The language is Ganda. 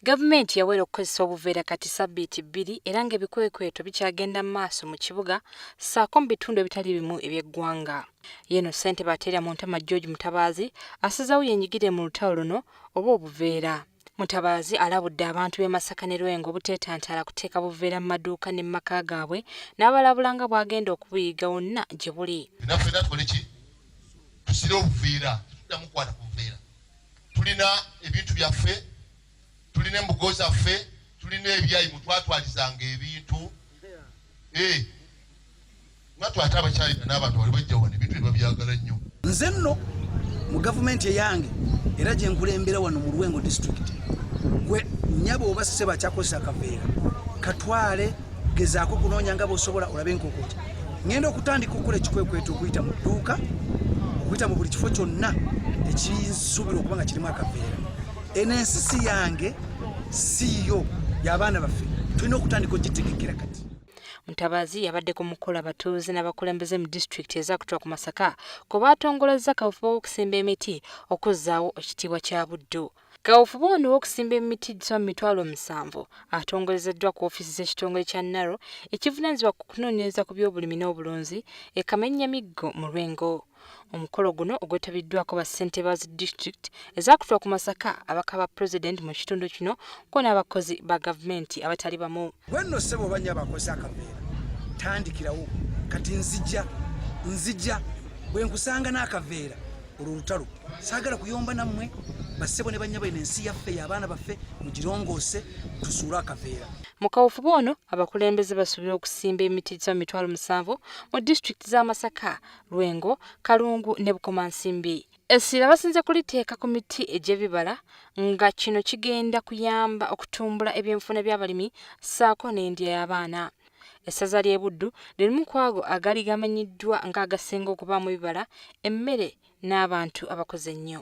Gavumenti yawera okukozesa obuveera kati ssabbiiti 2 era ng'ebikwekweto bikyagenda mu maaso mu kibuga ssaako mu bitundu ebitali bimu eby'eggwanga. Yeno ssentebe ateera mu ntama George Mutabaazi asazaawo yenyigire mu lutalo luno oba obuveera. Mutabaazi alabudde abantu b'e Masaka ne Lwengo obuteetantaala kuteeka buveera mu maduuka ne mu maka gaabwe n'abalabula nga bw'agenda okubuyiga wonna gye buli. Ffenna tukole ki? Tusire obuveera, tuddamu kukwata ku buveera. Tulina ebintu byaffe, tulina embugo zaffe, tulina ebyayi mutwatwalizanga ebintu. Mwatwate abakyalina n'abantu bali bajja wano ebintu bye babyagala nnyo. Nze nno mu gavumenti eyange era gye nkulembera wano mu Lwengo district gwe nnyabo oba sseba kyakozesa akaveera katwale gezaako kunoonya nga bw'osobola olabe enkokoti. Ngenda okutandika okukola ekikwekweto okuyita mu dduuka, okuyita mu buli kifo kyonna ekisuubira okuba nga kirimu akaveera. Eno ensi yange siiyo y'abaana baffe, tulina okutandika ogitegekera kati. Mutabaazi yabadde ku mukolo abatuuze n'abakulembeze mu disitulikiti ezakutwa ku Masaka kwe baatongolezza kaweefube w'okusimba emiti okuzzaawo ekitiibwa kya Buddu. Kaweefube ono w'okusimba emiti mu mitwalo 7 atongolezeddwa ku ofiisi z'ekitongole kya Naro ekivunaanyizibwa ku kunoonyereza ku by'obulimi n'obulunzi e Kamennyamiggo mu Lwengo. Omukolo guno ogwetabiddwako bassentebe ba disitulikiti ezakutwa ku Masaka, abaka ba pulezidenti mu kitundu kino ko n'abakozi ba gavumenti abatali bamu. Bwe nno ssebo banya bakoze akaveera tandikirawo kati nzija bwe nkusanga n'akaveera olwo lutalo saagala kuyomba nammwe bassebo ne banya baina ensi yaffe y'abaana baffe mugirongoose tusuule akaveera. Mu kaweefube ono abakulembeze basuubira okusimba emiti mu mitwalo 7 mu disitulikiti za Masaka, Lwengo, Kalungu ne Bukomansimbi. Essira basinze kuliteeka ku miti egy'ebibala nga kino kigenda kuyamba okutumbula eby'enfuna by'abalimi ssaako n'endya y'abaana. Essaza ly'e Buddu lirimu ku ago agali gamanyiddwa ng'agasinga okubaamu ebibala, emmere n'abantu abakoze ennyo.